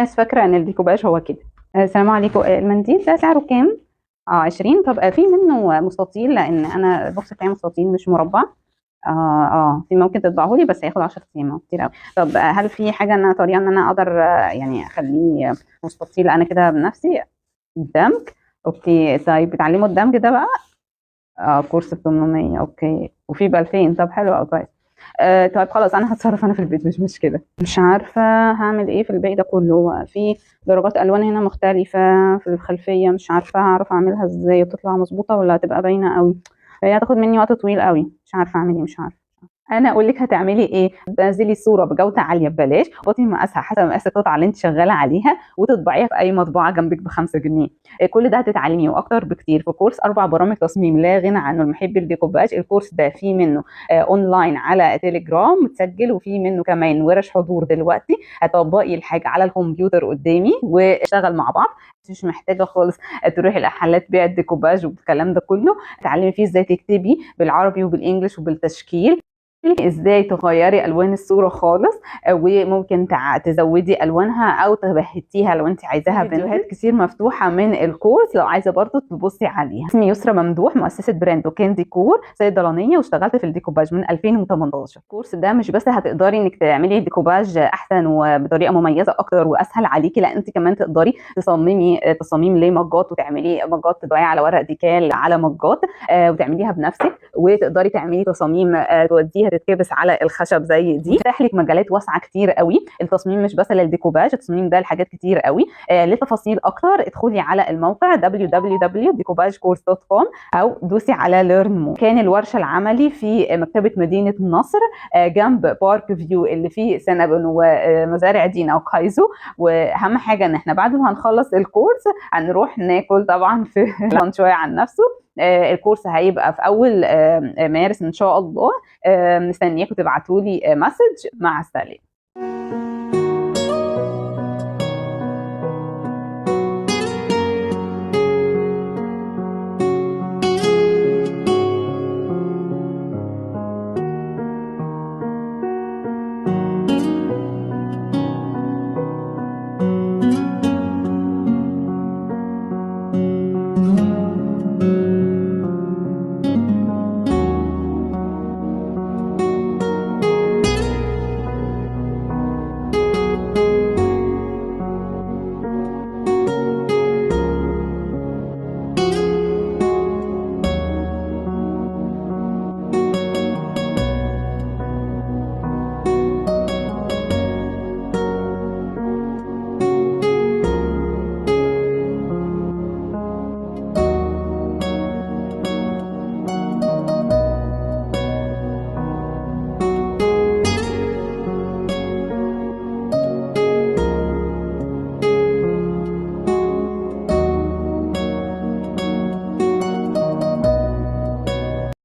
ناس فاكرة إن الديكوباج هو كده. السلام عليكم. المنديل ده سعره كام؟ 20. طب في منه مستطيل، لأن أنا البوكس بتاعي مستطيل مش مربع. في ممكن تطبعه لي، بس هياخد 10 أيام كتير أوي. طب هل في حاجة إن طريقة إن أنا أقدر يعني أخليه مستطيل أنا كده بنفسي؟ الدمج. أوكي، طيب بتعلموا الدمج ده بقى؟ كورس ب 800. أوكي، وفي ب2000. طب حلو أوي، كويس. طيب خلاص، انا هتصرف انا في البيت، مش مشكله. مش عارفه هعمل ايه في الباقي ده كله. في درجات الوان هنا مختلفه في الخلفيه، مش عارفه هعرف اعملها ازاي وتطلع مظبوطه ولا هتبقى باينه قوي. هي هتاخد مني وقت طويل قوي، مش عارفه اعمل ايه، مش عارفه. انا اقول لك هتعملي ايه. تنزلي صوره بجوده عاليه ببلاش، وتحطي مقاسها حسب مقاس القطعه اللي انت شغاله عليها، وتطبعيها في اي مطبعه جنبك ب5 جنيه. كل ده هتتعلميه واكتر بكتير في كورس 4 برامج تصميم لا غنى عنه لمحبي الديكوباج. الكورس ده فيه منه اونلاين على تليجرام متسجل، وفيه منه كمان ورش حضور دلوقتي. هتطبقي الحاجه على الكمبيوتر قدامي واشتغل مع بعض. مش محتاجه خالص تروحي الاحلات بيع الديكوباج والكلام ده كله. تعلمي فيه ازاي تكتبي بالعربي وبالانجلش وبالتشكيل، ازاي تغيري الوان الصوره خالص، وممكن تزودي الوانها او تبهتيها لو انت عايزاها. فيديوهات كتير مفتوحه من الكورس لو عايزه برضو تبصي عليها. اسمي يسرا ممدوح، مؤسسه براند وكان ديكور، صيدلانيه، واشتغلت في الديكوباج من 2018. الكورس ده مش بس هتقدري انك تعملي ديكوباج احسن وبطريقه مميزه اكتر واسهل عليكي، لا انت كمان تقدري تصممي تصاميم لمجات، وتعملي مجات تطبعيها على ورق ديكال على مجات، وتعمليها بنفسك، وتقدري تعملي تصاميم توديها تتكبس على الخشب زي دي. بتفتح لك مجالات واسعه كتير قوي. التصميم مش بس للديكوباج، التصميم ده لحاجات كتير قوي. لتفاصيل اكتر ادخلي على الموقع www.decoupagcourse.com او دوسي على ليرن مور. كان الورشه العملي في مكتبه مدينه نصر جنب بارك فيو اللي فيه سنبن ومزارع دينا وكايزو. واهم حاجه ان احنا بعد ما هنخلص الكورس هنروح ناكل طبعا في شويه عن نفسه. الكورس هيبقى في اول مارس ان شاء الله. مستنياكم تبعتوا لي مسج. مع السلامه.